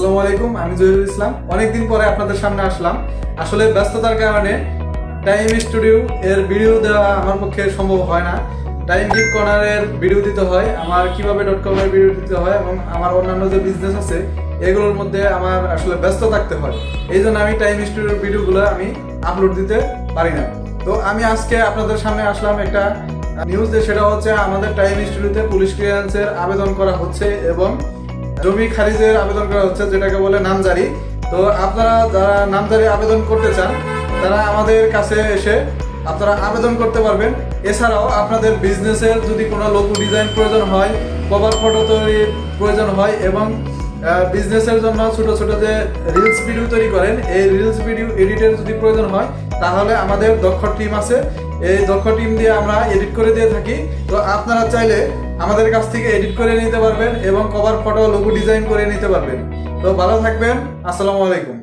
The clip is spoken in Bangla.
আসসালামু আলাইকুম, আমি জহিরুল ইসলাম। অনেকদিন পরে আপনাদের সামনে আসলাম। আসলে ব্যস্ততার কারণে টাইম স্টুডিও এর ভিডিও দেওয়া আমার পক্ষে সম্ভব হয় না। টাইম গিফট কর্নারের ভিডিও দিতে হয়, আমার কিভাবে .com এর ভিডিও দিতে হয় এবং আমার অন্যান্য যে বিজনেস আছে এগুলোর মধ্যে আমার আসলে ব্যস্ত থাকতে হয়। এই জন্য আমি টাইম স্টুডিওর ভিডিওগুলো আমি আপলোড দিতে পারি না। তো আমি আজকে আপনাদের সামনে আসলাম একটা নিউজ, সেটা হচ্ছে আমাদের টাইম স্টুডিওতে পুলিশ ক্লিয়ারেন্সের আবেদন করা হচ্ছে এবং জমি খারিজের আবেদন করা হচ্ছে, যেটাকে বলে নামজারি। তো আপনারা যারা নামজারি আবেদন করতে চান তারা আমাদের কাছে এসে আপনারা আবেদন করতে পারবেন। এছাড়াও আপনাদের বিজনেসের যদি কোনো লোগো ডিজাইন প্রয়োজন হয়, কভার ফটো তৈরির প্রয়োজন হয় এবং বিজনেসের জন্য ছোট ছোট যে রিলস ভিডিও তৈরি করেন, এই রিলস ভিডিও এডিটের যদি প্রয়োজন হয় তাহলে আমাদের দক্ষ টিম আছে। এই দক্ষ টিম দিয়ে আমরা এডিট করে দিয়ে থাকি। তো আপনারা চাইলে আমাদের কাছ থেকে এডিট করে নিতে পারবেন এবং কভার ফটো লোগো ডিজাইন করে নিতে পারবেন। তো ভালো থাকবেন। আসসালামু আলাইকুম।